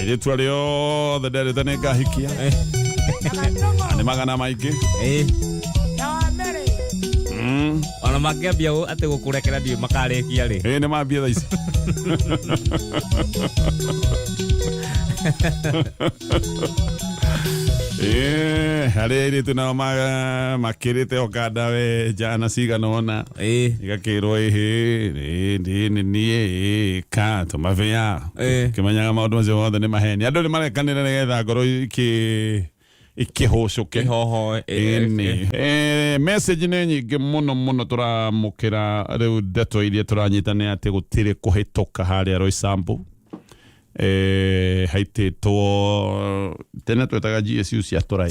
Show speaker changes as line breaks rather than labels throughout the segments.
yetu leo the dere tane gahikia ani magana maiki
ona makĩambia atĩ gũkũrekera ndio makarekia rĩ
nĩ mambia thaa ici harĩa irĩtu nao makĩrĩte okanda we jana cigana ona igakĩrwo nĩ niĩ ka tũmabĩa kĩmenyaga maũndũ macio mothe nĩ maheni andũ nĩ marekanĩra nĩgetha ngoro ikihocoke
hoho
message nĩ nyingĩ mũno tũramũkĩra rĩu ndeto iria tũranyita nĩ atĩ gũtirĩ kũhĩtũka harĩa Roysambu haitĩtwo tene twetaga GSU cia tũrai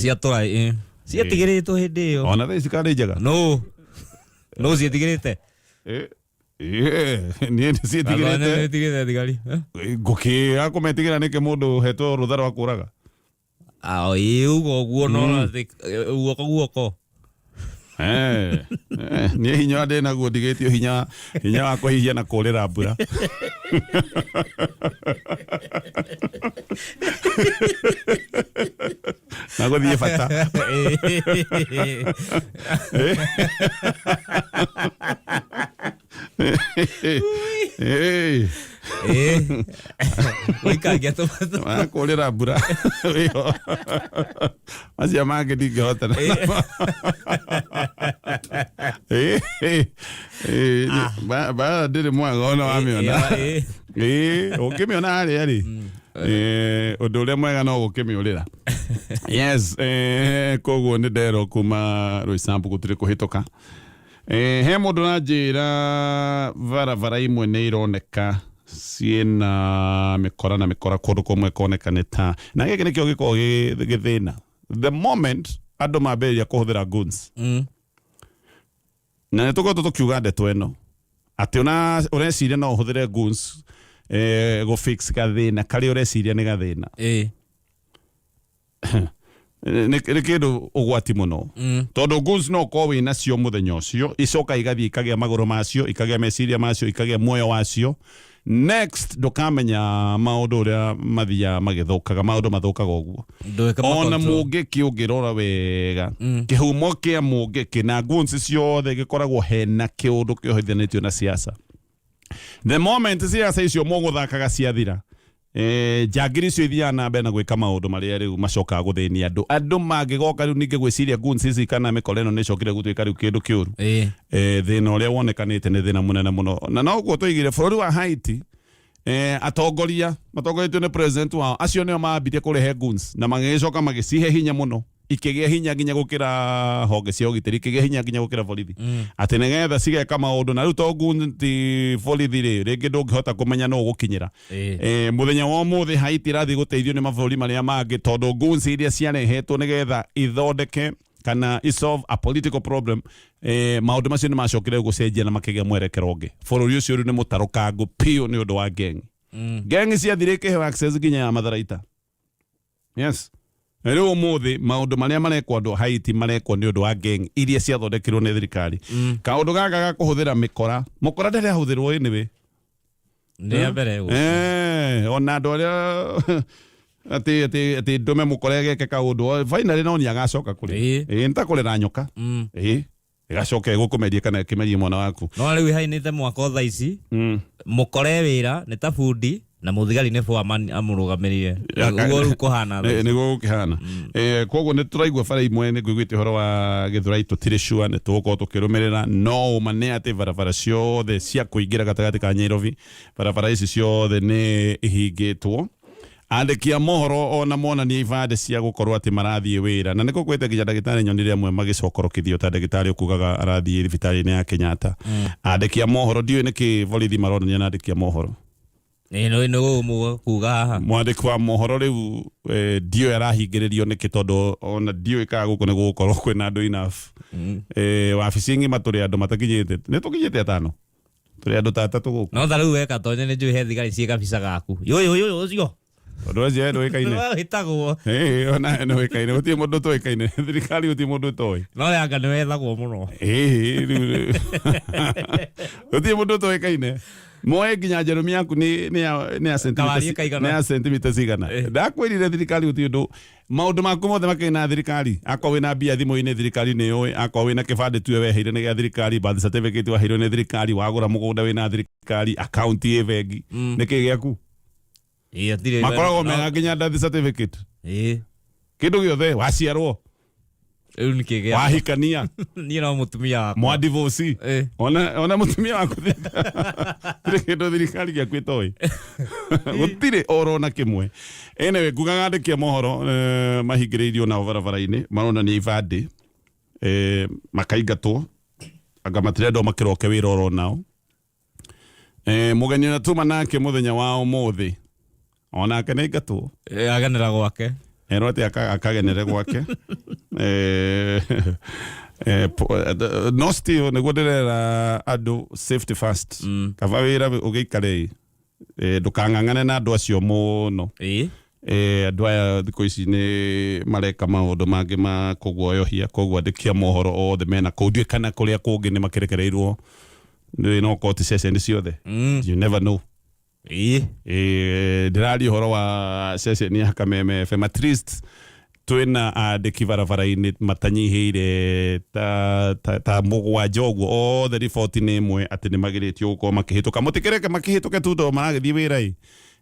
ciatigĩrĩtwo hĩndĩ ĩyo
ona thaa ici karĩ njega
no ciatigĩrĩte
niĩ nĩciĩtigĩrĩte
thigari
ngũkĩga kũmetigĩra nĩkĩ mũndũ hetwo rũtha rwa kũraga
ugo guo no guoko
niĩ hinya ndĩ naguo ndigĩtio hinya wa kũhihia na kũrĩra mbura na gũthiĩ bata
wĩkangia tũmatũ
kũrĩra mbura macio mangĩ ndingĩhotana bara ndĩrĩ mwega ona wamĩona ũkĩmĩona harĩa rĩ ũndũ ũrĩa mwega no gũkĩmĩũrĩra yes koguo nĩ nderwo kuma Roysambu gũtirĩ kũhĩtũka he mũndũ nanjĩra barabara imwe nĩ ironeka ciĩna mĩkora kũndũ kũmwe koneka ta na gĩkĩ nĩkĩo gĩkoragwo gĩthĩna the moment andũ mambĩrĩria kũhũthĩra guns na nĩtũkoragwo tũkiuga ndeto ĩno atĩ ũreciria no ũhũthĩre guns gũfix gathĩna karĩa ũreciria nĩ gathĩna nĩ kĩndũ ũgwati mũno tondũ guns no ũkorwo wĩna cio mũthenya ũcio icoka igathiĩ ikagĩa magũrũ macio ikagĩa meciria macio ikagĩa muoyo wacio next ndũkamenya maũndũ ũrĩa mathiaga magĩthũkaga maũndũ mathũkaga ũguo ona mũngĩkĩ ũngĩrora wega kĩhumo kĩa mũngĩkĩ na guns ciothe gĩkoragwo hena kĩũndũ kĩohithanĩtio na siasa the moment siasa icio mũgũthakaga ciathira jagiri cio ithiaga na mbere na gwĩka maũndũ marĩa rĩu macokaga gũthĩnia andũ mangĩgoka rĩu ningĩ gwĩciria guns ici kana mĩkora ĩno nĩcokire gũtuĩka rĩu kĩndũ kĩũru thĩna ũrĩa wonekanĩte nĩ thĩna mũnene mũno na noguo tũigire bũrũri wa Haiti matongoretio nĩ president wao acio nĩo mambirie kũrehe guns na magĩcoka magĩcihe hinya mũno ikĩgĩa hinya nginya gũkĩra honge cia ũgitĩri ikĩgĩa hinya nginya gũkĩra borithi atĩ nĩgetha cigeka maũndũ na rĩu to guns ti borithi rĩngĩ ndũngĩhota kũmenya no ũgũkinyĩra mũthenya wa ũmũthĩ Haiti irathiĩ gũteithio nĩ mabũrũri marĩa mangĩ tondũ guns iria ciarehetwo nĩgetha ithondeke kana isolve a political problem maũndũ macio nĩ macokire gũcenjia na makĩgĩa mwerekero ũngĩ bũrũri ũcio rĩu nĩ mũtarũkangu piũ nĩ ũndũ wa gengi ciathire ikĩheo access nginya ya matharaita yes rĩu ũmũthĩ maũndũ marĩa marekwo andũ Haiti marekwo nĩ ũndũ wa gang iria ciathondekirwo nĩ thirikari kaũndũ gaka ga kũhũthĩra mĩkora ndĩrĩ ahũthĩrwo nĩwe
nĩ mbere
ona andũ arĩa ati ndume mũkora geke kaũndũ finally no ni agacoka kũrĩ nĩtakũrĩra nyoka igacoka gũkũmeria kana kĩmerie mwana waku
no rĩu hainĩte mwaka thaa ici mũkore wĩra nĩ ta bundi na mũthigari nĩ foreman amũrũgamĩrĩire uguo rĩu kũhana
nĩguo gũkĩhana koguo nĩ tũraigua bara imwe nĩ ngũiguĩte ũhoro wa Gĩthũrai tũtirĩ sure nĩ tũgũkorwo tũkĩrũmĩrĩra no ũma nĩ atĩ barabara ciothe cia kũingĩra gatagatĩ ka Nairobi barabara ici ciothe nĩ ihingĩtwo andĩki a mohoro ona monania ibande cia gũkorwo atĩ marathiĩ wĩra na nĩkũ kwĩte nginya ndagĩtarĩ nyonire amwe magĩcokorokithio ta ndagĩtarĩ ũkugaga arathiĩ thibitarĩ-inĩ ya Kenyatta andĩki a mohoro ndiũĩ nĩkĩ borithi maronania na andĩki a mohoro
no kuga haha
mwandĩki wa mohoro rĩu ndiũĩ arahingĩrĩrio nĩkĩ tondũ ona ndiũĩ kana gũkũ nĩ gũgũkorwo kwĩna andũ enough wabici ng'ima tũrĩ andũ matakinyĩte nĩ tũkinyĩte 5 tũrĩ andũ 3 gũkũ
no ta rĩu weka tonye nĩ njũĩ he thigari ciĩ kabica gaku yo ũcio
Ndo cia ndo ikaine.
Hitagwo.
Ona ndo ikaine. Uti mundu to ikaine. Thirikari uti mundu to.
No yanga ni wethagwo muno.
Uti mundu to ikaine. Moe nginya Jeremy yaku ni ya centimeter cigana. Ndakwirire thirikari uti undu maundu maku mothe makina thirikari. Akwa wina mbia thimu-ini thirikari ni yoi. Akwa wina kibande tu weheire ni gya thirikari. Birth certificate waheirwo ni thirikari. Wagura mugunda wina thirikari. Account ye bengi. Niki gyaku? Makoragwo mega nginya death certificate. Kindu giothe waciarwo.
Riu niki gya
wahikania
ni no mutumia wakwa
mwa divorce ona mutumia waku tire kindu thirikari gyaku itoi gutire orona kimwe ene ngugaga ndikie mohoro mahingiriirio na barabara-ini marona ni ibandi makaigatwo anga matirendo makiroke wira oro nao mugeni na tuma nake muthenya wa umuthi ona kana igatwo
aganira gwake
Erote akagenere gwake no still neguderera andu safety first kava wira ugiikare ndukang'ang'ane na andu acio muno andu aya thikũ ici ni mareka maundu mangi ma kuguoyohia koguo andikia mohoro othe mena kũu kana kuria kungi ni makirekereirwo no koti session ciothe you never know ndirari horo wa session ya Kameme FM at least twina andiki barabara-ini matanyihiire ta mugwanja ũguo othe riboti nĩ ĩmwe atĩ nĩ magiritio gũkorwo makĩhĩtũka mũtikĩreke makĩhĩtũke tu tondũ maragĩthiĩ wĩra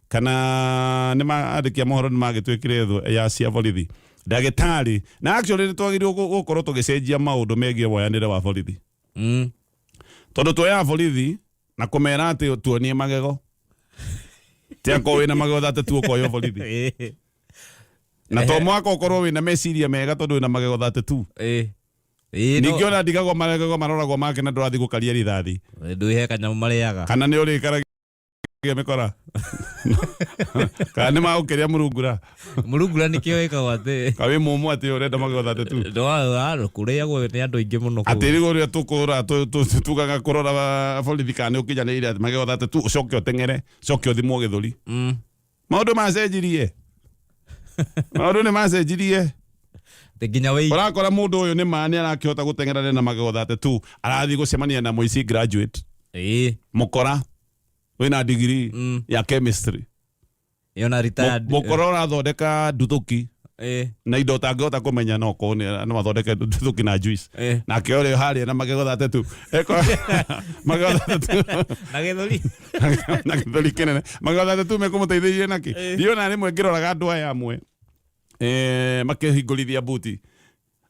kana nĩ andĩki a mohoro nĩ magĩtwĩkire thũ ya cia borithi ndagĩtarĩ na actually nĩ twagĩrĩirwo gũkorwo tũgĩcenjia maũndũ megiĩ woyanĩre wa borithi tondũ tuoya borithi na kũmera atĩ tuonie magego tiako wina magego thate tu ukoyo borithi na to mwaka ukorwo wina meciria mega tondu wina magego thate tu ningiona ndigagwo magego maroragwo make na ndurathi gukaria rithathi
nduhe kanyamu mariaga
kana ni urikaragia mikora kana ni maukiria murungura
nikio ikago ati
kawi mumu ati urenda magego thate tu
ndo kuriagwo ni andu aingi muno
ati rigo ria tukura tugaga kurora borithi kana ukinyanire ati magego thate tu ucoke utengere coke uthimwo githuri maundu macenjirie maundu ni macenjirie
nginya wei
urakora mundu uyu ni mani arakihota gutengerana na magego thate tu arathi gucemania na muici graduate mukora wina degree ya chemistry
yona retired
mukora urathondeka nduthuki na indo tangihota kumenya no ko ni mathondeke nduthuki na juice na kiore haria na magego thate tu magego thate tu na githuri kinene magego thate tu mekumuteithĩrĩrie naki ndiona rimwe ngiroraga andu aya amwe makihingũrithia buti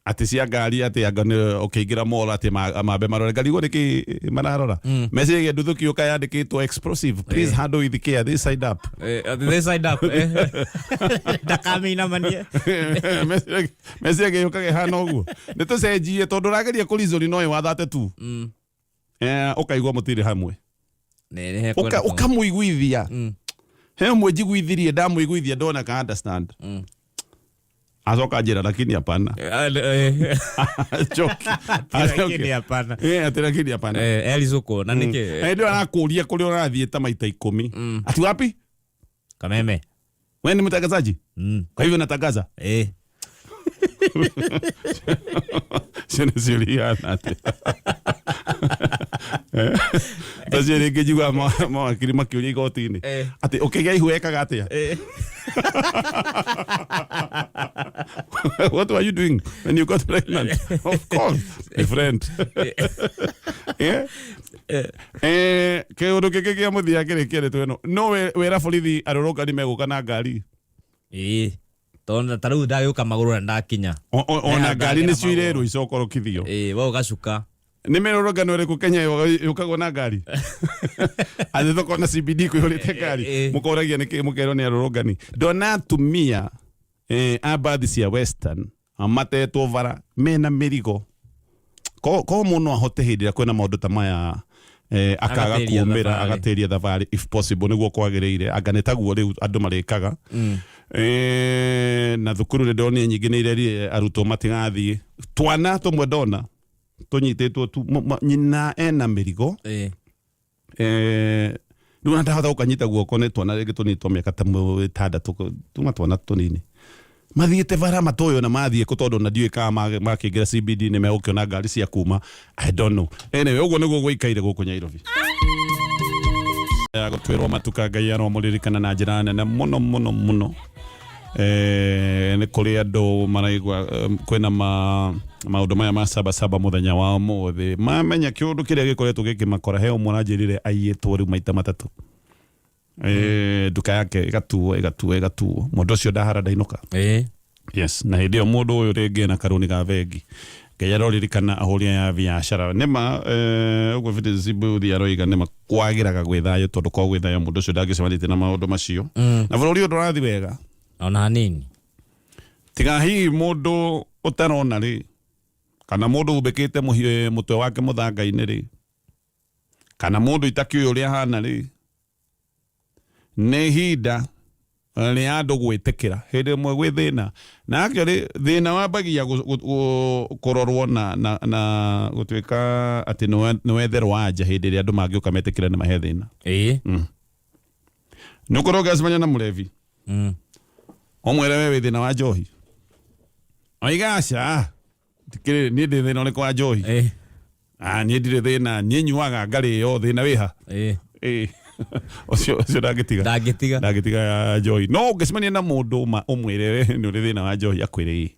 ati cia ngari ati anga ukiingira mall ati mambe marore ngari go niki mararora message nduthuki ukayandikitwo explosive please handle with care this side up ndakamina manie message ukage hana uguo nitucenjie tondu rageria kurizori no wa thate tu ukaigwa mutiri hamwe ukamuiguithia he mwe njiguithirie ndamuiguithia ndona ka understand azoka njira lakini hapana joke
lakini hapana
lakini hapana
elizuko na niki
ndio anakuulia kule unathieta maita 10 ati wapi
Kameme
wewe ni mtangazaji kwa hivyo natangaza sio nate tazere ngejigwa mawakiri makiuria igoti-ini ati ukigea ihu ekaga atia what were you doing when you got pregnant of course my friend ke undu keke kia muthia kire tweno no wera borithi aroroka ni meguka na ngari
tonda taru ndagĩũka magũrũ na ndakinya
ona ngari nĩ ciirerwo icokorokithio
we ũgacuka
nĩ mĩrũrũngano ĩrĩkũ Kenya yũkagwo na ngari atĩ thoko na CBD kũihũrĩte ngari mũkoragia nĩkĩ mũkerwo nĩ arũrũngani ndona atumia a bathi cia western amatetwo bara mena mĩrigo ko mũno ahote hĩndĩ ĩrĩa kwĩna maũndũ ta maya akaga kuumĩra agatĩria thabarĩ if possible nĩguo kwagĩrĩire anga nĩ taguo rĩu andũ marĩkaga na thukuru nĩ ndonire nyingĩ nĩ irerie arutwo matigathiĩ twana tũmwe ndona tũnyitĩtwo tu nyina ena mĩrigo Nuna ndahota ukanyita guoko ni twana rĩngĩ tũnitwo mĩaka ta 6 tuma twana tũnini mathiĩte bara matoyo na mathiĩ tondũ na ndiũĩ kana makĩingĩra CBD nĩ megũkĩona ngari cia kuma I don't know anyway ũguo nĩguo gũikaire gũkũ Nairobi gũtwĩrwo matuka Ngai aromũririkana na njĩra nene mũno nĩ kũrĩ andũ maraigua kwĩna maũndũ maya ma saba mũthenya wa ũmũthĩ mamenya kĩũndũ kĩrĩa gĩkoretwo gĩkĩmakora he ũmwe anjĩrire aiyĩtwo rĩu maita matatũ nduka yake igatuo mũndũ ũcio ndahara ndainũka yes na hĩndĩ ĩyo mũndũ ũyũ rĩngĩ na karũni ga bengi Ngai aroririkana ahũri ya biacara nĩma ũguo vile Zibuthi aroiga nĩma kwagĩraga gwĩthayũ tondũ kwa gwĩthayũ mũndũ ũcio ndangĩcemanĩtie na maũndũ macio na bũrũri ũyũ ndũrathi wega
ona hanini
tiga hihi mũndũ ũtarona rĩ kana mũndũ ubĩkĩte mũtwe wake mũthanga-inĩ rĩ kana mũndũ itakĩũĩ ũrĩa hana rĩ nĩ ihinda rĩa andũ gwĩtĩkĩra hĩndĩ ĩmwe gwĩ thĩna na akĩrĩ thĩna wambagia kũrorwo na gũtuĩka atĩ nĩ wetherwo anja hĩndĩ ĩrĩa andũ mangĩũka metĩkĩra nĩ mahe thĩna nĩ ũkorwo ũgĩacemania na mũrevi omwere we thĩna wa njohi oigaca tikĩrĩ niĩ ndĩ thĩna ũrĩkũ wa njohi niĩ ndirĩ thĩna niĩ nyuaga ngarĩo thĩna wĩha ũcio ndangĩtiga njohi no ũngĩcemania na mũndũ ũmwĩre we nĩ ũrĩ thĩna wa njohi akwĩre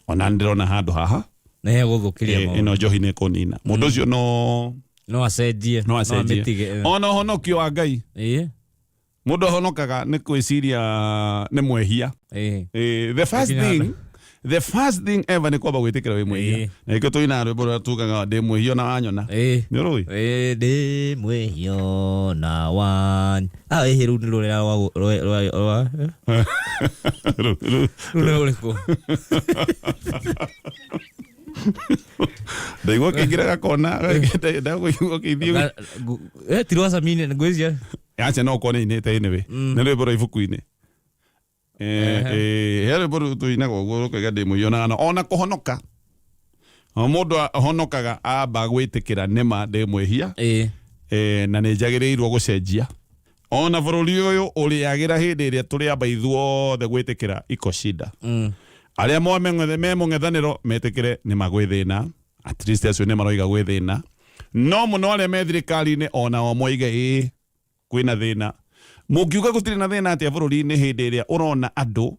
ona ndĩrona handũ haha ĩno njohi nĩ kũnina mũndũ ũcio
no acenjie
ona ũhonokio wa Ngai mũndũ ahonokaga nĩ kwĩciria nĩ mwehia the first thing ever nĩ kwamba gwĩtĩkĩra wĩ mwehia na ĩkĩo tũina rwĩmbo rũrĩa tugaga ndĩ mwehia na wanyona nĩ ũrũĩ
ndĩ mwehia na wanyona ĩhĩ rũu nĩ rũrĩa rũrĩkũ
ndaigua kĩingĩra gakona ndagũigua kĩithiũ
tirwasamine ngwĩcia
acha no kone inete anyway nĩ rwĩmbo rwa ibuku-inĩ he rwĩmbo rũu tũinaga ũguo rũkaiga ndĩ mwĩhia ona kũhonoka mũndũ ahonokaga amba gwĩtĩkĩra nĩma ndĩ mwĩhia na nĩ njagĩrĩirwo gũcenjia ona bũrũri ũyũ ũrĩagĩra hĩndĩ ĩrĩa tũrĩamba ithuothe gwĩtĩkĩra iko shida arĩa me mũng'ethanĩro metĩkĩre nĩma gwĩ thĩna at least acio nĩ maroiga gwĩ thĩna no mũno arĩa me thirikari-inĩ ona moige kwĩna thĩna mũngiuga gũtirĩ na thĩna atĩa bũrũri-inĩ hĩndĩ ĩrĩa ũrona andũ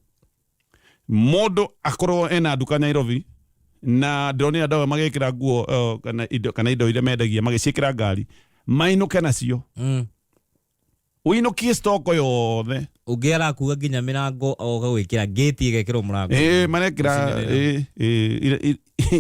mũndũ akorwo ena nduka Nairobi na ndĩronire andũ magĩkĩra nguo kana indo iria mendagia magĩciĩkĩra ngari mainũke nacio uinũkie stoko yothe
ũngĩ arakuga nginya mĩrango oga gwĩkĩra gate igekĩrwo mũrango
marekĩra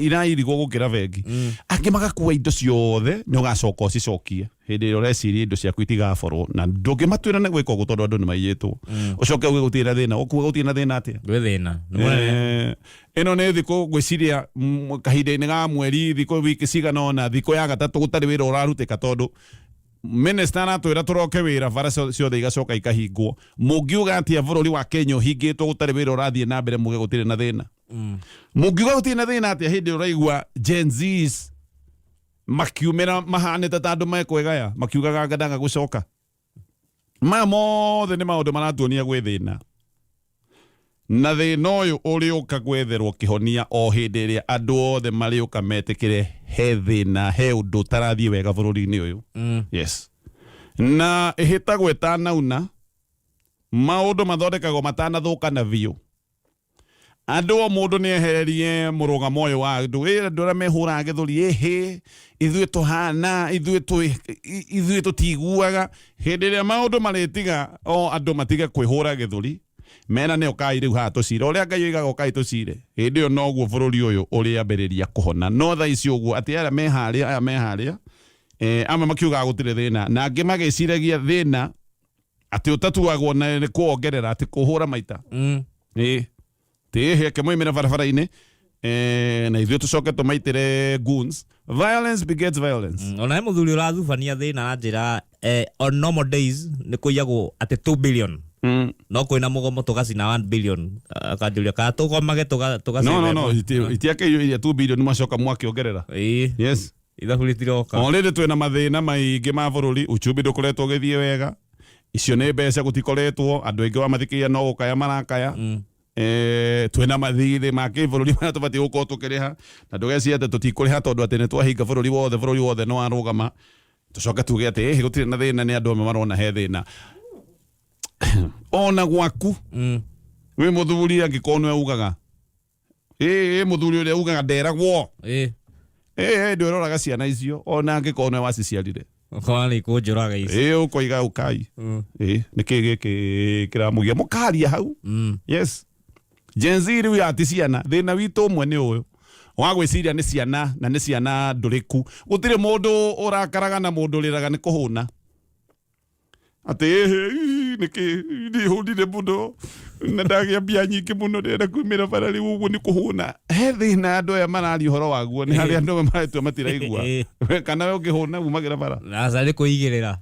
irairigwo gũkĩra bengi angĩ magakua indo ciothe nĩ ũgacoka ũcicokie hĩndĩ ĩrĩa ũreciria indo ciaku itigaborwo na ndũngĩmatuĩra nĩ gwĩka ũguo tondũ andũ nĩ maiyĩtwo ũcoke uge gũtirĩ na thĩna ũkuga gũtirĩ na thĩna atĩa
gwĩ thĩna
ĩno nĩ thikũ gwĩciria kahinda-inĩ ga mweri thikũ wiki cigana ona thikũ ya gatatũ gũtarĩ wĩra ũrarutĩka tondũ Minister aratwĩra tũroke wĩra bara ciothe igacoka ikahingwo mũngiuga atĩa bũrũri wa Kenya ũhingĩtwo gũtarĩ wĩra ũrathiĩ na mbere muge gũtirĩ na thĩna mũngiuga gũtirĩ na thĩna atĩa hĩndĩ ũraigua Gen Zs makiumĩra mahanĩte ta andũ mekwegaya makiugaga ngandaga gũcoka maya mothe nĩ maũndũ maratuonia gwĩ thĩna na thĩna ũyũ ũrĩũka gwetherwo kĩhonia o hĩndĩ ĩrĩa andũ othe marĩũka metĩkĩre he thĩna he ũndũ ũtarathiĩ wega bũrũri-inĩ ũyũ yes na ĩhĩtagwo ĩtanauna maũndũ mathondekagwo matanathũkana biũ andũ o mũndũ nĩ ehererie mũrũgamo ũyũ wa andũ andũ arĩa mehũraga gĩthũri ithuĩ tũhana ithuĩ tũtiguaga hĩndĩ ĩrĩa maũndũ marĩtiga o andũ matige kwĩhũra gĩthũri mena nĩo kai rĩu haha tũcire ũrĩa Ngai oigaga ũkai tũcire hĩndĩ ĩyo noguo bũrũri ũyũ ũrĩambĩrĩria kũhona no thaa ici ũguo atĩ aya meharĩa amwe makiugaga gũtirĩ thĩna na angĩ magĩciragia thĩna atĩ ũtatuagwo na nĩ kuongerera atĩ kũhũra maita tĩheke moimĩra barabara-inĩ na ithuĩ tũcoke tũmaitĩre goons violence begets violence
ona he mũthuri ũrathubania thĩna na njĩra on normal days nĩ kũiyagwo atĩ 2 billion no kwĩna mũgomo tũgacina 1 billion akanjũria kana tũgomage tũgacina
no itiakĩiywo iria 2 billion macoka mwakĩongerera yes
ithabu ritiroka
already twina mathina maingi ma bururi uchumi ndukoretwo githie wega icio ni mbeca gutikoretwo andu aingi wa mathikiria no gukaya marakaya twina mathiri ma kibururi ma tubati gukorwo tukiriha na ndugeci ate tutikuriha tondu ati ni twahinga bururi wothe no arugama tucoke tuge ati gutire na thina ni andu amwe marona he thina ona gwaku we muthuri angikonwe ugaga muthuri uria ugaga nderagwo ndio roraga ciana icio ona angikonwe waciciarire
kwani kunjuraga icio
ukoiga ukai niki giki kiramugia mukaria hau yes Gen Z riu ati ciana thina witu umwe ni uyu wa gwiciria ni ciana na ni ciana nduriku gutire mundu urakaraga na mundu riraga ni kuhuna ati niki ni hundire muno na ndagia mbia nyingi muno ndenda kumira bara riu uguo ni kuhuna he thina andu aya marari horo waguo ni hari andu maretua matiraigua kana we ukihuna umagira bara
azali kuigirira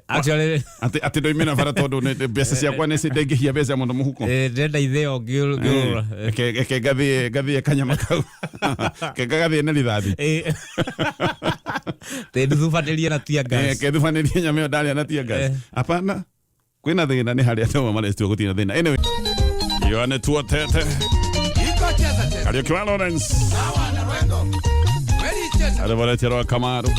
actually
ati ndoimena bara tondu ni mbeca ciakwa ni cindengihia mbeca muno muhuko
ndenda itheo ngirura
ke gathie kanyama kau ke gathie na rithathi
te ndufanirie na tia gas
ke ndufanirie nyame ndari na tia gas hapana kwina thina ni hari andu maretua gutina thina anyway Yohane tuotete Kariuki wa Lawrence Arevoletero Kamaru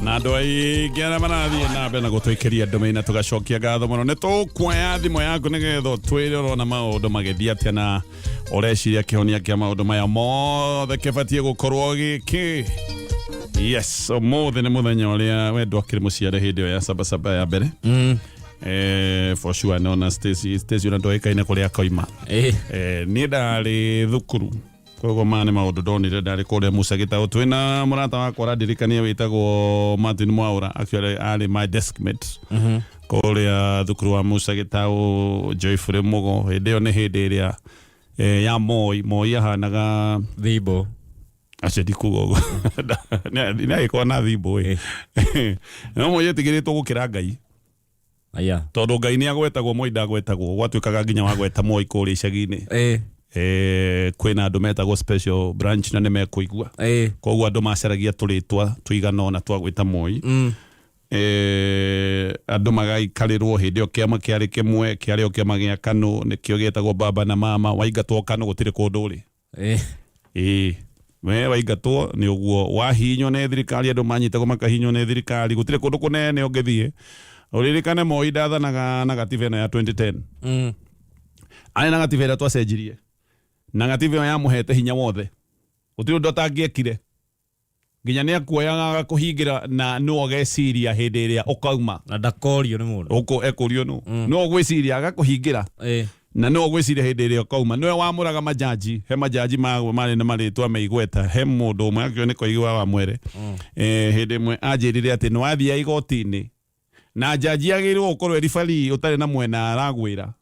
na andu aingi aria marathie na mbere na gutwikiria ndumeina tugacokia ngatho muno ni tukuoya thimu yaku nigetha twire urona maundu magithie atia na ureciria kihonia kia maundu maya mothe kibatie gukorwo giki yes mothe ni muthenya uria wendwa kiri muciare hindi ya sabasaba ya mbere for sure no Stacy na ndoikaine kuria koima ni ndari thukuru kogo mane maundu ndonire ndari kuria Musa Gitau twina murata wakwa radirikania witagwo Martin Mwaura actually ali my deskmate kuria thukuru wa Musa Gitau Joyfrey Mugo hindi ni hindi iria ya moi ahanaga
thibo
acedi kugogo ni aiko na thibo no moye tigiritwo gukira Ngai
aya
tondu Ngai ni agwetagwo moi ndagwetagwo gwatuikaga nginya wagweta moi kuri icagi-ini kwina andu metagwo special branch na nimekuigua koguo andu macaragia turitwa tuigana ona twagwita moi andu magaikarirwo hindi o kiama kiari kimwe kiari o kiama gia KANU nikio gietagwo baba na mama waigatwo KANU gutire kundu ri we waigatwo ni uguo wahinywo ni thirikari andu manyitagwo makahinywo ni thirikari gutire kundu kunene ungithie uririkane Moi ndathanaga na gatiba ino ya 2010 ani na gatiba ira twacenjirie na gatiba ya muhete hinya wothe gutire undu atangiekire nginya ni akuoyaga kuhingira na no geciria hindi iria ukauma
na ndakorio ni mundu
uko ekorio no gwiciria agakuhingira na no gwiciria hindi iria ukauma niwe wamuraga majaji he majaji mari na maritwa meigweta he mundu umwe akio ni koigwa wa mwere hindi mwe anjirire ati no wathia igoti-ini na jaji agirwo ukorwo rifari utari na mwena aragwira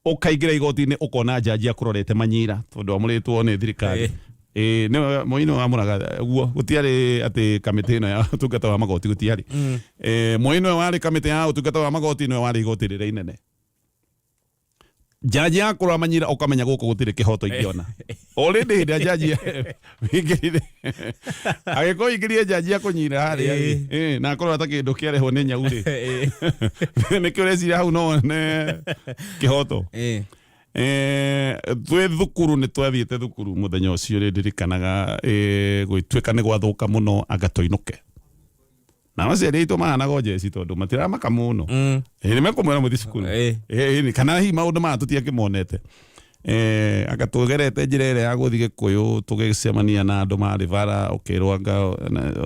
ukaigira igoti-ini ukona jaji akurorete manyira tondu amuritwo ni thirikari ne moino amuraga guo gutiari ati kamiti ino ya utungata wa magoti gutiari moino wari kamiti ya utungata wa magoti no wari igoti rire inene jaji akura manyira ukamenya guko gutire kihoto ingiona already hida jaji wingirire agiko ingirie jaji akunyira hari na akora atakindu kiareho ni nyauri ni kiureciria hau no ne kihoto twe thukuru ni twathiete thukuru muthenya ucio rindirikanaga gwituika ni gwathuka muno agatoinuke na maciari itu mahanaga jeci tondu matiramaka muno ni mekumwira muthi cukuru ni kana hi maundu ma tutiakimonete agatugerete njira ire ya guthi Gikuyu tugicemania na andu mari bara ukirwanga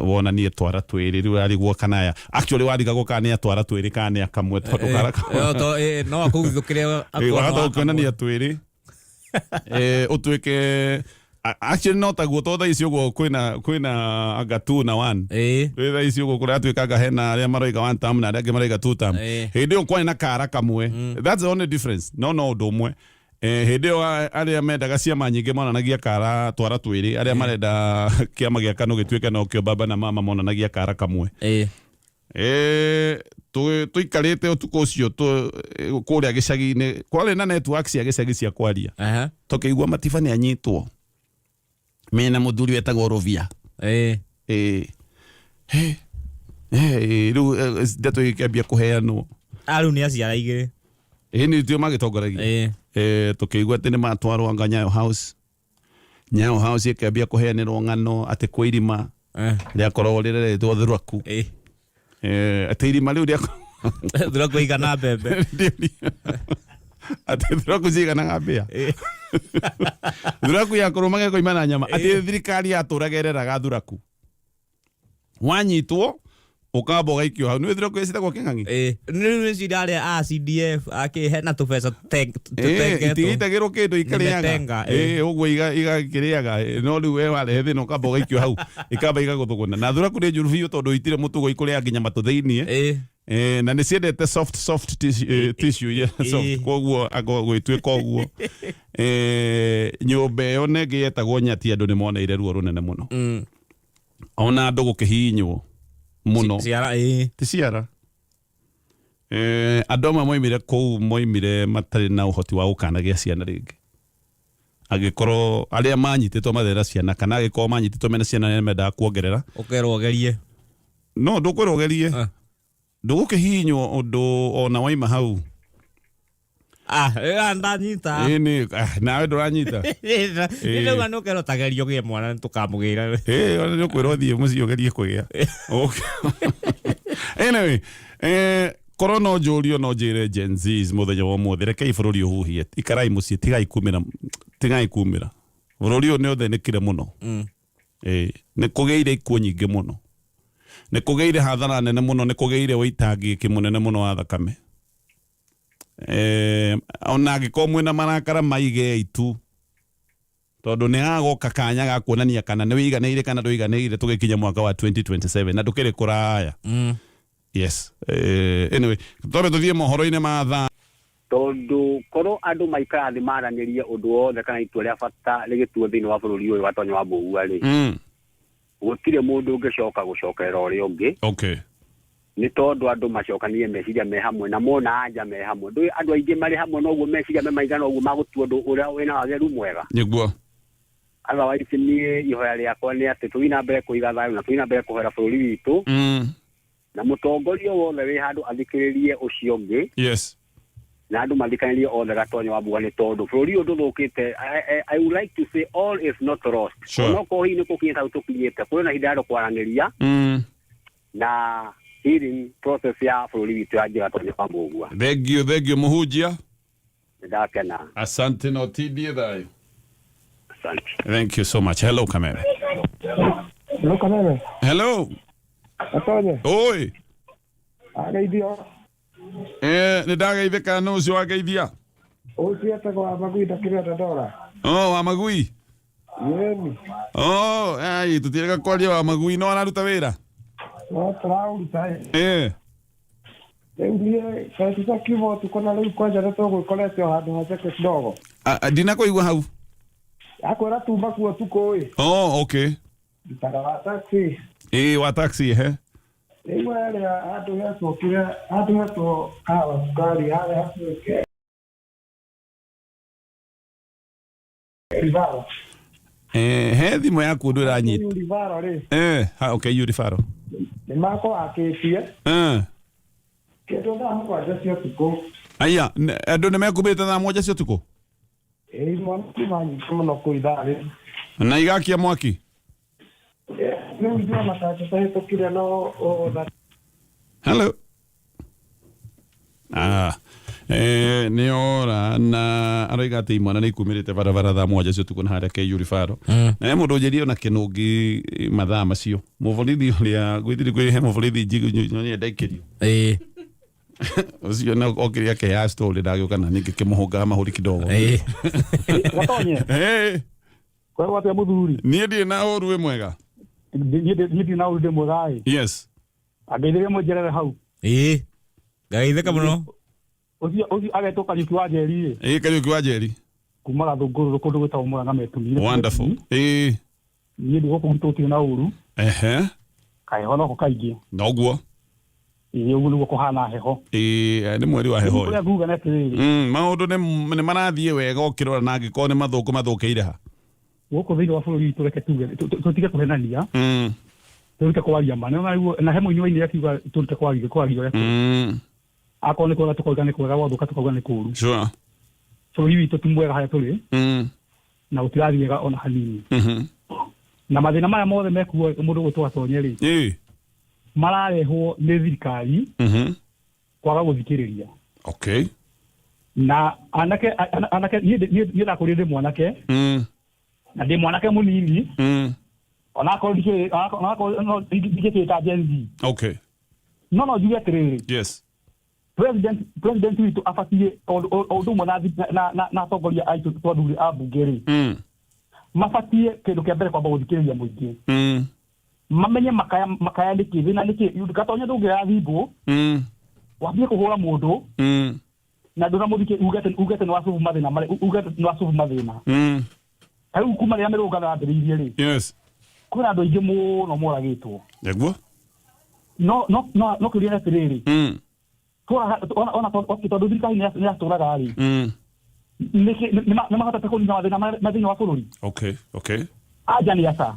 wonanie twara twiri riu arigwo kanaya actually warigagwo kana twara twiri kana kamwe tondu karaka
no akugithukire
akwa kuonania twiri utuike actually no taguo to thaa icio guo kwina agatu na one thaa icio guo kuria tuikaga hena aria maroiga one term na aria angi maroiga two term hindi o kwani na kara kamwe that's the only difference no undu umwe hindi o aria mendaga ciama nyingi monanagia kara twara twiri aria marenda kiama gia KANU gituike no kio baba na mama monanagia kara kamwe tuikarite utuko ucio kuria gicagi-ini kwari na network cia gicagi cia kwaria tukiigua Matiba ni anyitwo mena muthuri wetagwo Rovia Riu ndeto ikiambia kuheanwo
riu ni aciara igiri
ni tio magitongoragia tukigua ati ni matwarwo anga Nyayo House ikiambia kuheanirwo ng'ano ati kwa irima riakoragwo rireretwo Thuraku ati irima riu
Thuraku igana mbembe
ati Thuraku ciganaga mbia Thuraku yakorwo mageko imana nyama ati thirikari yaturagereraga Thuraku wanyitwo ukamba ugaikio hau ni Thuraku icitagwo king'ang'i
ni cirarĩa CDF akihena tũbeca
itigitagĩrwo kĩndũ ikarĩaga ũguo igakĩrĩaga no rĩu we warehe thĩna ũkamba ũgaikio hau ikamba igagũthũgũna na Thuraku nĩ njũru biũ tondũ itire mũtugo ikũrĩa nginya matũ thĩiniĩ na nĩ ciendete soft tissue koguo gwĩtuĩka ũguo nyũmba ĩyo nĩ ĩgĩetagwo Nyati andũ nĩ moneire ruo rũnene mũno ona andũ gũkĩhihinywo muno ti ciara andũ amwe moimire kũu moimire matarĩ na ũhoti wa gũkanagia ciana rĩngĩ agĩkorwo arĩa manyitĩtwo mathera ciana kana agĩkorwo manyitĩtwo mena ciana nĩ mendaga kuongerera
ũkerwo ũgerie
no ndũkwĩrwo ũgerie ndũgũkĩhihinywo ũndũ ona waima hau
ndanyita
nawe ndũranyita
nĩndauga nĩũkerwo tagerio gĩe mwana nĩtũkamũgĩra
ona nĩũkwĩrwo thiĩ mũciĩ ũgerie kũgĩa anyway korwo no njũrio no njĩre Gen Zs mũthenya wa ũmũthĩ rekei bũrũri ũhuhie ikarai mũciĩ tigai kumĩra bũrũri ũyũ nĩ ũthĩnĩkire mũno nĩ kũgĩire ikuũ nyingĩ mũno nĩ kũgĩire hathara nene mũno nĩ kũgĩire wĩitangĩki mũnene mũno wa thakame ona angĩkorwo mwĩna marakara maigei tu tondũ nĩ hagoka kanya ga kuonania kana nĩ wĩiganĩire kana ndũiganĩire tũgĩkinya mwaka wa 2027 na ndũkĩrĩ kũraya yes anyway tũbe tũthiĩ mohoro-inĩ ma thaa
tondũ korwo andũ maikara thĩ maranĩrie ũndũ wothe kana itua rĩa bata rĩgĩtuo thĩinĩ wa bũrũri ũyũ wa Tonya wa Mbũgua rĩ gũtirĩ mũndũ ũngĩcoka gũcokerera ũrĩa ũngĩ nĩ tondũ andũ macokanirie meciria me hamwe na mona anja me hamwe ndũĩ andũ aingĩ marĩ hamwe noguo meciria me maigana ũguo magũtua ũndũ ũrĩa wĩna wageru mwega
nĩguo
otherwise niĩ ihoya rĩakwa nĩ atĩ tũthiĩ na mbere kũiga thayũ na tũthiĩ na mbere kũhoera bũrũri witũ na mũtongoria wothe wĩ handũ athikĩrĩrie ũcio ũngĩ na andũ mathikanĩrie othe Gatonya wa Mbũgua nĩ tondũ bũrũri ũyũ ndũthũkĩte I would like to say all is not lost onokorwo hihi nĩ kũkinyĩte hau tũkinyĩte kũrĩ na ihinda rĩa kwaranĩria na healing process ya bũrũri witũ ya Gatonya wa Mbũgua
thengio mũhunjia
ndakena
asante no tidie thayũ
asante
thank you so much hello Kameme hello
Atonya
oi
ageithio
nĩ ndageithĩka nũ ũcio wageithia
ũcio etagwo wa Magui ndakĩrenda ndora
wa Magui ai tũtirega kwaria wa Magui no anaruta wĩra
no tũraũruta rĩu niĩ kaita kiugo ũtukũ na rĩu kwanja nĩtũgwĩkorete o handũ haceke kidogo
ndinakũigua hau
akwĩra tuma kuo ũtukũ
okay
ndutaga wa taxi
wa taxi
rĩu harĩa handũ hetwo kawa sukari harĩa hakuĩke Rivaro
he thimũ yaku ũndũ ĩranyita
Rivaro rĩ
Rivaro
nĩ makwo akĩtie kĩndũ thaa mũgwanja cia ũtukũ
aya andũ nĩ mekumĩte thaa mũgwanja cia ũtukũ
mwaniki manyingĩ mũno kũu ithaa rĩ
na igakia mwaki
rĩu ndĩrona ta tũtahĩtũkire no
hello nĩ ora na aroiga atĩ imwana nĩ ikumĩrĩte barabara thaa mũgwanja cia ũtukũ na harĩa KU Rivaro na mũndũ njĩrie ona kĩnũngi mathaa macio mũborithi ũrĩa gwĩthiri kwĩhe mũborithi njigũ ndaikĩrio ucio na okĩrĩa kĩa story ndagĩũka na ningĩ kĩmũhũngaga mahũri kidogo
Gatonye kwa watu ya muthuri
niĩ ndĩ na ũru wĩ mwega
niĩ na ũru ndĩ mwega
yes
ageithĩre mũnjerere hau
ngaithĩka mũno
ucio agetwo Kariuki wa Njeri
Kariuki wa Njeri
kuma Gathũngũrũ kũndũ gwĩtagwo Mũrang'a metumire
wonderful
niĩ ndĩgũkũ tũtirĩ na ũru kaheho noko kaingĩ
noguo
ũguo nĩguo kũhana heho
nĩ mweri wa heho
ũrĩa nguga nĩ atĩrĩrĩ
maũndũ nĩ marathiĩ wega ũkĩrora na angĩkorwo nĩ mathũkũ mathũkĩire ha
gũkũ thĩinĩ wa bũrũri witũ reke tuge tũtige kũhenania tũrute kwaria ma na he mũini-inĩ akiuga tũrute kwaria akorwo nĩ kwega tũkauga nĩ kwega gwathũka tũkauga nĩ kũũru bũrũri witũ ti mwega harĩa tũrĩ na gũtirathiĩ wega ona hanini na mathĩna maya mothe mekuo mũndũ gũtwatonye-rĩ mararehwo nĩ thirikari kwaga gũthikĩrĩria na anake niĩ ndakũrire ndĩ mwanake na ndĩ mwanake mũnini onakorwo ndikĩkĩte ta Gen Z no njuge atĩrĩrĩ president witũ abatiĩ o ũndũ ũmwe na atongoria aitũ twathuri a mbunge-rĩ mabatiĩ kĩndũ kĩa mbere kwamba gũthikĩrĩria mũingĩ mamenye makaya nĩ kĩ thĩna nĩ kĩ gatonya ndũngĩrathimwo wambie kũhũra mũndũ na ndũramũthikĩrĩria ugete nĩ wacubu mathĩna rĩu kuma rĩrĩa mĩrũngano yambĩrĩirie-rĩ kwĩna andũ aingĩ mũno moragĩtwo no kĩũria nĩ atĩrĩrĩ tondũ thirikari nĩ yatũraga-rĩ nĩ mahotete kũnina mathĩna wa bũrũri anja nĩ aca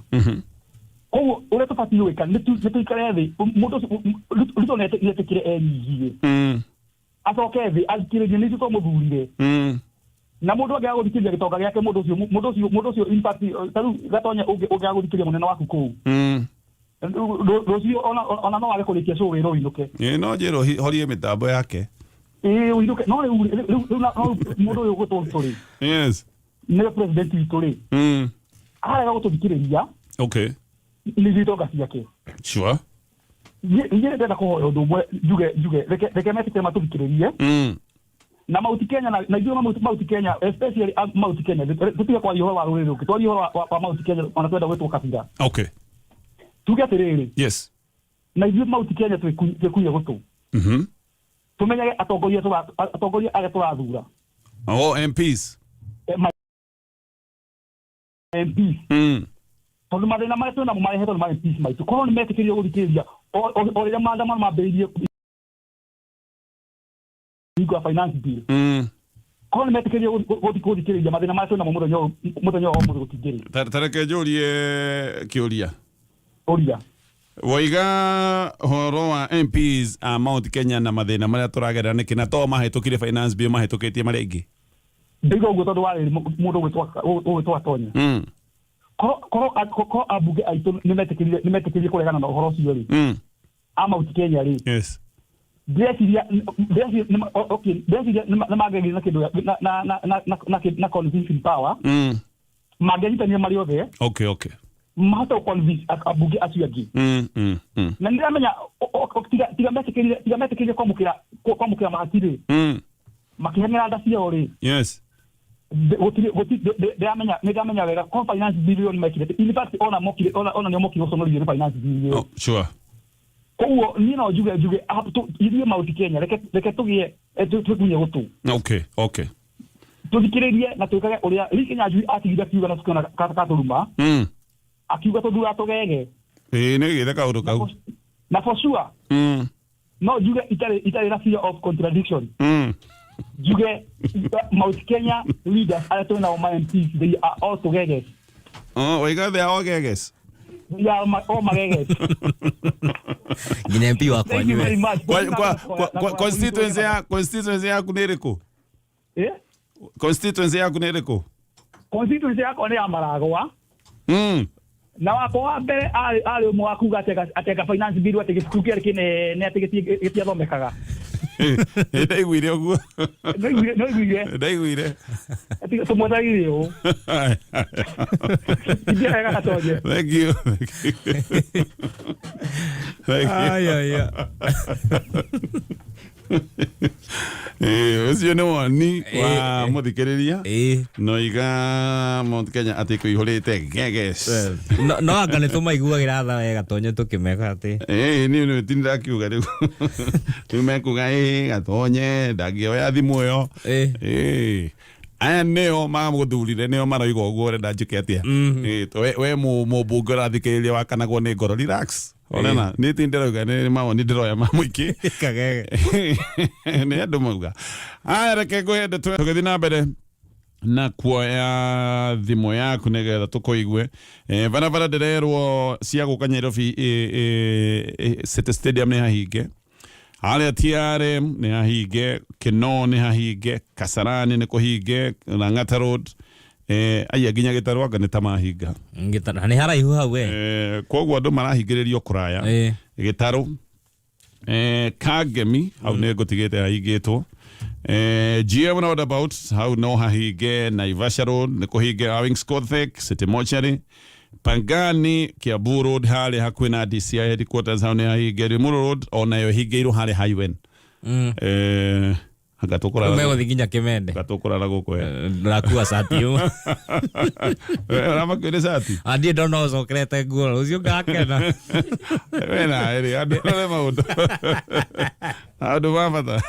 koguo ũrĩa tũbatiĩ gwĩka nĩ tũikare thĩ mũndũ Ruto nĩetĩkire enyihie acoke thĩ athikĩrĩrie nĩ ithuĩ twamũthurire na mũndũ angĩaga gũthikĩrĩria gĩtonga gĩake mũndũ ũcio impact tarĩu gatonya ũngĩaga gũthikĩrĩria mũnene waku kũu rũciũ ona no wage kũrĩkia show wĩra ũinũke
no njĩra horie mĩtambo yake
ũinũke no rĩu mũndũ ũyũ ũgũtwo tũrĩ nĩwe president witũ-rĩ arega gũtũthikĩrĩria nĩ itonga ciake niĩ ndĩrenda kũhoya ũndũ ũmwe njuge reke metĩkĩre matũthikĩrĩrie na Mount Kenya na ithuĩ Mount Kenya especially Mount Kenya tũtige kwaria ũhoro wa rũrĩrĩ rũngĩ twarie ũhoro wa Mount Kenya ona twenda gwĩtwo kabira tuge atĩrĩrĩ na ithuĩ Mount Kenya twĩkunye gũtũ tũmenyage atongoria arĩa tũrathura
MPs
tondũ mathĩna marĩa twĩnamo marehetwo nĩ ma MPs maitũ korwo nĩ metĩkĩrie gũthikĩrĩria o rĩrĩa maandamano mambĩrĩirie hingo ya finance bill korwo nĩ metĩkĩrie gũthikĩrĩria mathĩna marĩa twĩnamo mũthenya wa ũmũthĩ gũtingĩrĩ
tareke njũrie kĩũria
ũria
waiga horo wa MPs a Mount Kenya na mathĩna marĩa tũragerera nĩkĩ na to mahĩtũkire finance bill mahĩtũkĩtie marĩa ingĩ
ndiga ũguo tondũ warĩ mũndũ ũgwĩtwo Atonya korwo ambunge aitũ nĩ metĩkĩrie kũregana na ũhoro ũcio-rĩ a Mount Kenya-rĩ ndĩreciria nĩ mangĩagĩire na kĩndũ na convincing power mangĩanyitanire marĩ othe mahote gũconvince ambunge acio angĩ na nĩndĩramenya tiga metĩkĩrie kwamũkĩra mahaki-rĩ makĩheng'era nda ciao-rĩ nĩndamenya wega ko finance billion mekire in fact ona nĩo mokire gũconorithio nĩ finance billion koguo niĩ no njuge ithuĩ Mount Kenya reke tũgĩe twĩkunye gũtũ tũthikĩrĩrie na twĩkage ũrĩa Ricky Njui atigire akiuga na tũkiona katũruma akiuga tũthura tũgege
nĩ gĩgĩte kaũndũ kau
na for sure no njuge itarĩ na fear of contradiction njuge Mount Kenya leaders arĩa twĩnao ma MPs they are all together
waiga they are all geges
they are all mageges
nginya MP wakwa niwe
constituency yaku nĩ ĩrĩkũ constituency yaku nĩ ĩrĩkũ
constituency yakwa nĩ ya Maragwa na wakwa wa mbere arĩ ũmwe wa kuga ateka finance bill atĩ gĩbuku kĩarĩ kĩnene atĩ gĩtiathomekaga
ndaiguire ũguo ndaiguire
tũmwethaire ũũ indiaga Gatonye
thank you ũcio nĩ woni wa mũthikĩrĩria no iga Mount Kenya atĩ kũihũrĩte geges
no anga nĩ tũmaiguagĩra tha wega Gatonye tũkĩmeka atĩ
niĩ ti ndakiuga rĩu rĩu mekuga Gatonye ndangĩoya thimũ ĩyo aya nĩo magũthurire nĩo maroiga ũguo ũrenda njĩke atĩa we mũmbunge ũrathikĩrĩria wakanagwo nĩ ngoro relax onana nĩ ti ndĩrauga nĩ mawoni ndĩroya ma mũingĩ nĩ andũ mauga aya reke ngwende tũgĩthiĩ na mbere na kuoya thimo yaku nigetha tukuigue bara ndirerwo cia guka Nyairobi City Stadium ni hahinge, haria TRM ni hahinge, Kinoo ni hahinge, Kasarani ni kuhinge, Lang'ata Road aya ginya Gitaru anga ni tamahinga
Gitaru ni haraihu hau
koguo andu marahingiririo kuraya Gitaru Kangemi au ne gutigite hahingitwo GM roundabout hau no hahinge, Naivasha Road ni kuhinge, Owings Kothic City Mortuary, Pangani Kiambu Road hali hakuhi na DCI headquarters hau ni hahinge, Limuru Road onayo hingirwo hali highway agatukura
umego thiginya Kimende
agatukura na guko
nakua sati
rama kwene sati
andi ndono cokerete nguo ucio ngakena
wena eri andu le maundu andu mabata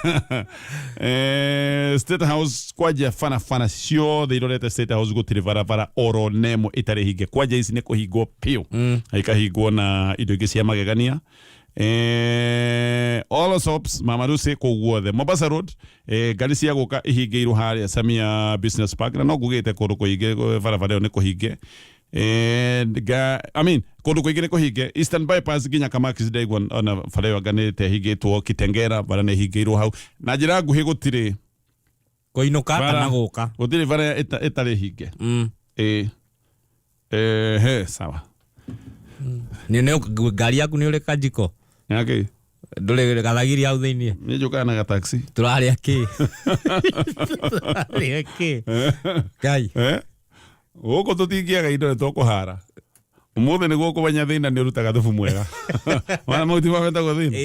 State House kwaja fana sio they don't let State House go tirivara oro nemo itare hinge kwaja ici ne kuhingwo pio aikahingwo na indo ingi cia magegania all shops mamaruse ko guothe Mombasa Road gari cia guka ihingeirwo haria Samia Business Park na no gugite kundu kuinge barabara ne kuhinge I mean kundu kuinge ne kuhinge Eastern Bypass ginya Kamakis Daigwa ona barabara ganite hingitwo Kitengera bara ne hingeirwo hau na njira nguhi gutire
koinuka kana guka
gutire bara itare hinge sawa
ni gari yaku ni uri kajiko
yake
ndure gathagiri au thiini
ni njuka na taxi
turari aki turari aki kai
uko tutingiaga indo tukuhara umuthe ni guku banya thina ni urutaga thubu mwega wana mauti mabeta go thina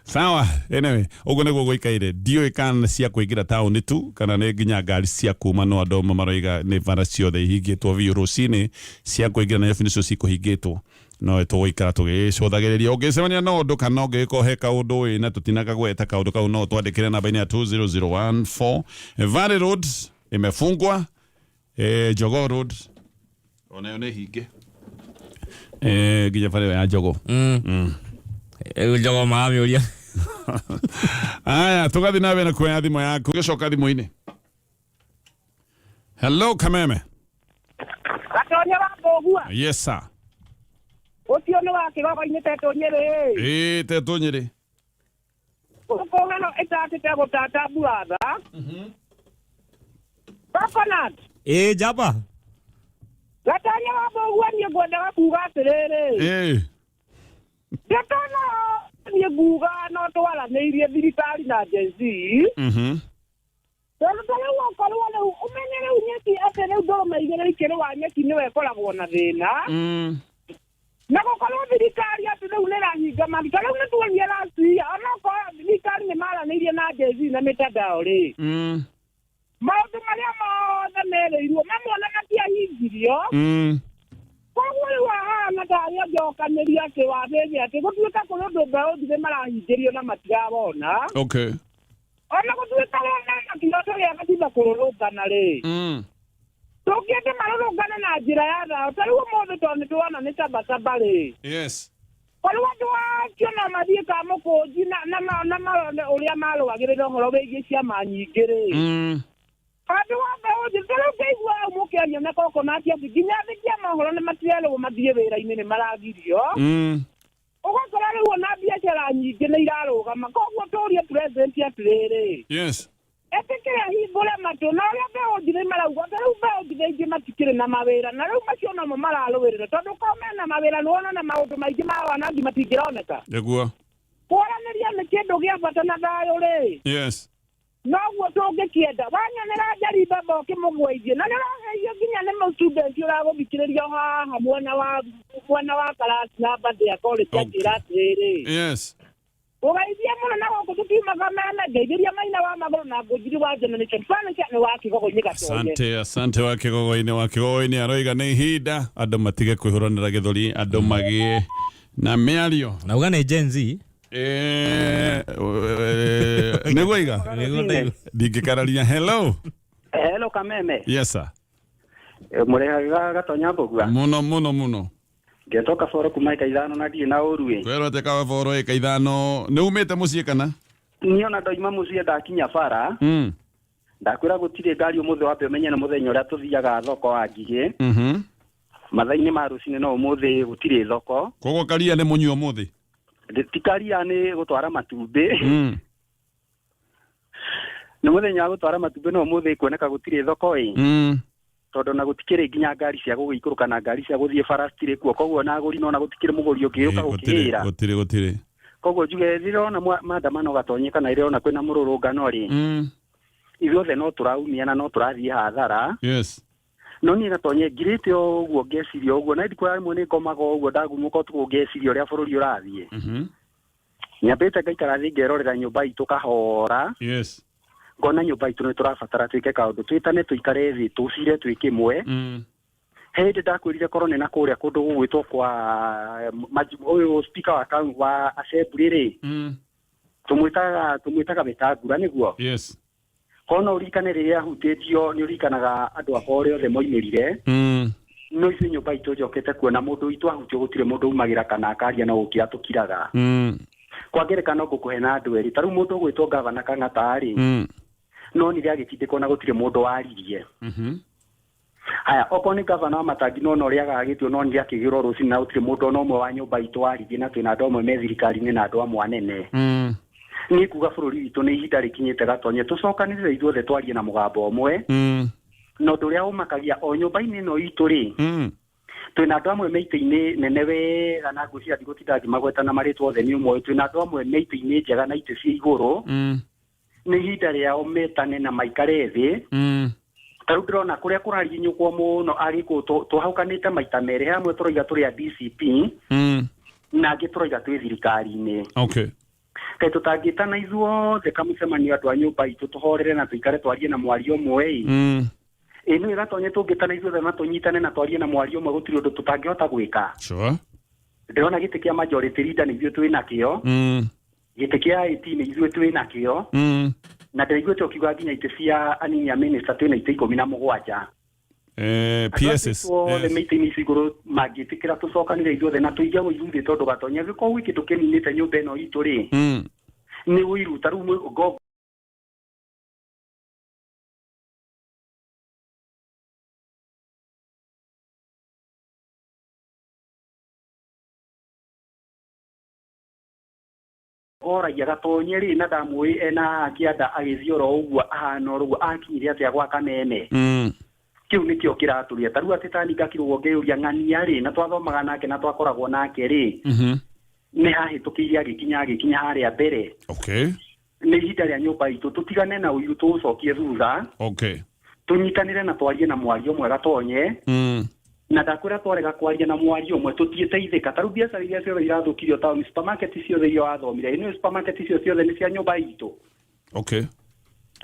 sawa anyway ugo niguo guikaire dio ikana cia kuingira town tu kana ne ginya ngari cia kuma no andu maroiga ni bara ciothe ihingitwo virucini cia kuingira na yafinicio cikuhingitwo no tuguikara tugicũthagĩrĩria ũngĩcemania na ũndũ kana ũngĩkohe kaũndũ ĩ na tũtinaga gweta kaũndũ kau no twandĩkĩre namba-inĩ ya 20014 Valley Road imefungwa Jogoo Road onayo nĩ hinge ginya Valley ya Jogoo
Jogoo maamĩũria
aya tũgathiĩ nawe na kuoya thimũ yaku gĩcoka thimũ-inĩ. Hello Kameme.
Gatonya Wambũgua.
Yes sir.
Ucio ni wa Kigogo-inĩ Tetũ Nyĩrĩ.
Tetũ Nyĩrĩ.
Gũkũ ng'ano ĩtatĩte gũtata buratha. Coconut.
Jaba.
Gatonya Wambũgua niĩ ngwendaga kuuga atĩrĩrĩ. Gatonya niĩ nguga no twaranĩirie thirikari na Gen Z. Tondũ ta rĩu okorwo rĩu ũmenye rĩu nyeki atĩ rĩu ndũrũmeigĩrĩra ikĩrĩ wa nyeki nĩwe ĩkoragwo na thĩna. Na gũkorwo thirikari atĩ rĩu nĩrahinga maruta rĩu nĩtuonie racia onokorwo thirikari nĩmaranĩirie na Gen Z na mĩtandao rĩ maũndũ marĩa mothe merĩirwo mamwe ona matiahingirio koguo rĩu hahana tarĩ onjokanĩria atĩ wathĩni atĩ gũtuĩka kũrĩ ũndũ mbeũ njĩthĩ marahingĩrio na matirabona ona gũtuĩka wona kĩroto gĩa gatinda kũrũrũngana rĩ tũngĩende marũrũngane na njĩra ya thayũ ta rĩu ũmũthĩ tondũ nĩtũrona nĩ Sabasaba rĩ korwo andũ acio no mathiĩ Kamũkũnji na marone ũrĩa marũagĩrĩra ũhoro wĩgiĩ ciama nyingĩ rĩ andũ a mbeũ njĩthĩ rĩu ngĩigua hau mũkĩaria na Coconut atĩ nginya andĩki a mohoro nĩmatirerwo mathiĩ wĩra-inĩ nĩmaragirio ũgakora rĩu ona biacara nyingĩ nĩ irarũgama koguo tũrie president atĩrĩrĩ etĩkĩre hingũre matũ na ũrĩa mbeũ njĩthĩ marauga rĩu mbeũ njĩthĩ aingĩ matikĩrĩ na mawĩra na rĩu macio namo mararũĩrĩra tondũ korwo mena mawĩra nĩwona na maũndũ maingĩ ma wanangi matingĩroneka kwaranĩria nĩ kĩndũ gĩa bata na thayũ rĩ noguo tũngĩkĩenda wanyonera Njariba moke mũgũithie na nĩũraheio nginya nĩ mũstudent ũragũthikĩrĩria haha mwena wa karasi na bathĩ ya college anjĩra atĩrĩrĩ ũgeithie mũno na gũkũ tũtiumaga mena ngeithĩria Maina wa Magũrũ na Ngũnjiri wa Generation Furniture nĩ wa Kigogo-inĩ Gatonye.
Asante wa Kigogo-inĩ aroiga nĩ ihinda andũ matige kwĩhũranĩra gĩthũri andũ magĩe na mĩario
na uga nĩ Gen Z
nĩguo iga ndingĩkararia. Hello
Kameme.
Yes sir.
Mũrĩhaga Gatonya Mbũgua
mũno
ngetoka foro kuma ika ithano na ndirĩ na ũru
kwero teka foro ika ithano nĩ umĩte mũciĩ kana
niona ndoima mũciĩ ndakinya bara ndakwira gutire ngari umuthe wa menya na muthenya uria tuthiaga thoko wa Ngigĩ mathaini ma rucini no umuthe gutire thoko
kogo karia ne munyu umuthe
tikaria ni gutwara matumbi ni muthenya gutwara matumbi no umuthe kuoneka gutire thoko tondu na gutikire nginya ngari cia gugikuruka na ngari cia guthie farastire kuo koguo na aguri no na gutikire muguri ukiuka gukira
gutire
koguo njuge rirona maandamano gatonyeka na rirona kwina mururungano ri ithuothe no turaumia na no turathie hathara
yes
no ni gatonye ngirite oguo ngeciria oguo na ndikwa mwe ni ngomaga oguo ndagumuka tu ngeciria uria bururi urathie nyambite ngaikara thi ngerorera nyumba itu kahora
yes
ngona nyumba itu ni turabatara twike kaundu twitane tuikare thi tucire twike mwe hindi ndakwirire korone na kuria kundu gugwitwo kwa uyu speaker wa assembly ri tumwitaga Betangura niguo
yes
kono urikane riria hutitio ni urikanaga andu akore othe moimirire no icio nyumba itu njokete kuona mundu itu ahutio gutire mundu umagira kana akaria na gukira tukiraga kwa ngerekano ngukuhe na andu eri taru mundu gwitwo gavana Kang'ata ri no ni riagitindiko na gutire mundu waririe haya okoni gavana wa Matangi no uria agagitio no ni akigiro rucini na gutire mundu no mwe wa nyumba itu waririe na twina andu amwe me thirikari-ini na andu amwe anene ni kuga bururi witu ni ihinda rikinyite gatonye tucokanire ithuothe twarie na mugambo omwe no nduria umakagia o nyumba-ini no itu ri twina andu amwe meite-ini nene wega na ngucia ndigutinda ngimagwetana maritwo othe ni umwe twina andu amwe meite-ini njega na ite cia iguru ni ihinda riao metane na maikare thi taru ndirona kuria kurarie nyukwo muno agiko tuhaukanite maita meri hamwe turoiga turi a DCP na angi turoiga twi thirikari-ini
okay
kai tutangitana ithuothe kamucemanio andu a nyumba itu tuhorere na tuikare twarie na mwario umwe ino igatonye tungitana ithuothe na tunyitane na twarie na mwario umwe gutiri undu tutangihota gwika
sure
ndirona giti kia majority leader ni ithuĩ twina kio giti kia IT ni ithuĩ twina kio na ndiraiguĩte ukiuga nginya ite cia anini a minister twina ite 17
PSS
the meeting is iguru magitikira tucokanire ithuothe na tuige ithuĩ tondu gatonya giko wiki tukininite nyumba ino itu ri ni wiruta rumwe go ora ya gatonye ri na damui ena kianda agithioro uguo ahana rugo akinyire atia gwa Kameme kiu nikio kiraturia taru atitaninga kirwo ngeuria ng'ania ri na twathomaga nake na twakoragwo nake ri ni hahitukiria gikinya haria mbere
okay
ni ihinda ria nyumba itu tutigane na uyu tucokie thutha
okay
tunyitanire na twarie na mwario mwega tonye na ndakwira twarega kwaria na mwario mwe tutieteithika taru biacara iria ciothe irathukirio town supermarket ciothe iria wathomire ino supermarket icio ciothe ni cia nyumba itu
okay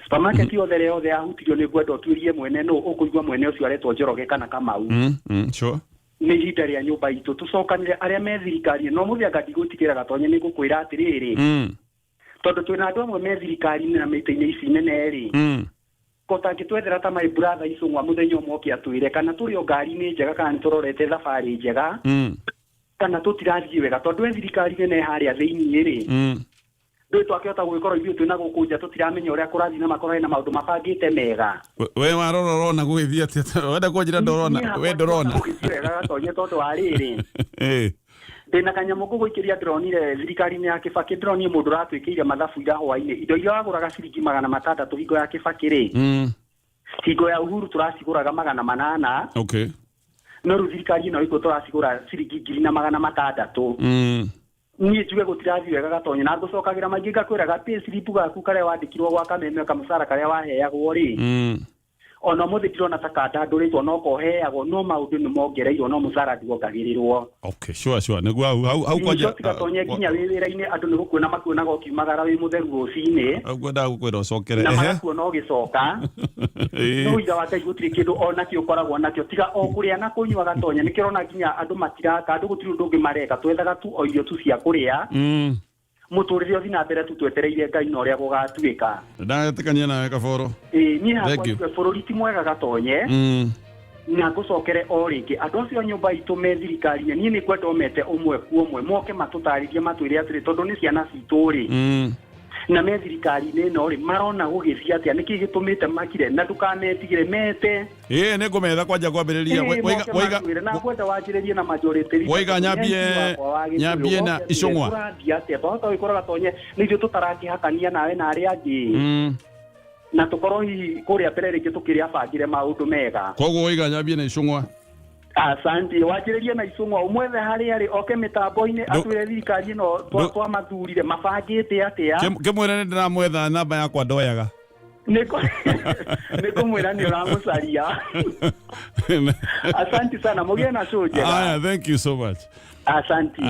supermarket yothe yothe ahutirio ni gwenda tuirie mwene no ukuigwa mwene ucio aretwo Njoroge kana Kamau
sure
ni ihinda ria nyumba itu tucokanire aria me thirikari no muthia ngatigutigira gatonye ni gukwira atiriri tondu twina andu amwe me thirikari-ini na mite-ini ici nene ri kotangitwethera ta my brother icung'wa muthenya umwe okiatwire kana turi o ngari-ini njega kana turorete thabari njega kana tutirathie wega tondu e thirikari-ini ne haria thiini ri ndu twakihota gwikora ithuĩ twina gũkũ nja tutiramenya ũrĩa kũrathiĩ na makorwo na maũndũ mabangĩte mega
we warora urona gũgĩthiĩ atĩa wenda kũnjĩra ndorona we ndorona
wega gatonye tondũ wa rĩrĩ ndĩna kanyamũ ngũgũikĩria ndĩronire thirikari-inĩ ya Kibaki ndĩronire mũndũ ũratwĩkĩire mathabu ira hwaĩ-inĩ indo iria wagũraga ciringi 600 hingo ya Kibaki rĩ hingo ya Uhuru tũracigũraga 800
okay
no rĩu thirikari ĩno ĩkũ tũracigũra ciringi 600 niĩ njuge gũtirathi wega gatonye na ngũcokagira maingĩ ngakwĩraga pay slip gaku karĩa wandĩkirwo gwa Kameme kamũcara karĩa waheagwo rĩ ona mũthĩ ndirona ta kanda ndũrĩtwo no koheagwo no maũndũ nĩ mongereirwo no mũcara ndwongagĩrĩrwo
okay sure nĩguo hau kwanja
gatonye nginya wĩ wĩra-inĩ andũ nĩ gũkuona makuonaga ũkiumagara wĩ mũtheru rũcinĩ
ngwendaga gũkwĩra ũcokere
na magakuona ũgĩcoka no ira wa Ngai gũtirĩ kĩndũ onakĩo ũkoragwo nakĩo tiga o kũrĩa na kũnyua gatonye nĩkĩrona nginya andũ matiraka andũ gũtirĩ ũndũ ũngĩ mareka twethaga tu o irio tu cia kũrĩa muturire uthi na mbere tu twetereire Ngai na uria gugatuika
ndagetekania nawe Kaboro
ni hakwa bururi ti mwega gatonye na ngucokere o ringi andu acio nyumba itu me thirikari-ini ni ngwenda omete umwe ku umwe moke matutaririe matwire atiri tondu ni ciana citu ri na me thirikari-inĩ ĩno rĩ marona gũgĩthiĩ atĩa nĩkĩ gĩtũmĩte makire na ndũkametigĩre mete
nĩ ngũmetha kwanja kwambĩrĩria
na kwenda wanjĩrĩrie na majority
waiga nyambie na Icũng'wa
tũrathiĩ atĩa twahota gwĩkora gatonye nĩ ithuĩ tũtarakĩhakania nawe na arĩa angĩ na tũkorwo hihi kũrĩa mbere rĩngĩ tũkĩrĩa bangire maũndũ mega
koguo waiga nyambie na Icũng'wa
asante wanjĩrĩrie na Icũng'wa ũmwethe harĩa rĩ oke mĩtambo-inĩ atwĩre thirikari ĩno twamathurire mabangĩte atĩa
kĩmwĩre nĩ ndĩramwetha namba yakwa ndoyaga
nĩkũmwĩra nĩ ũramũcaria asante sana mũgĩe na show njega
thank you so much
asante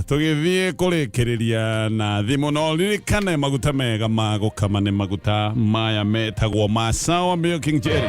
tũgĩthiĩ kũrĩkĩrĩria na thimũ no ririkane maguta mega ma gũkama nĩ maguta maya metagwo ma Sour Milk King Jerry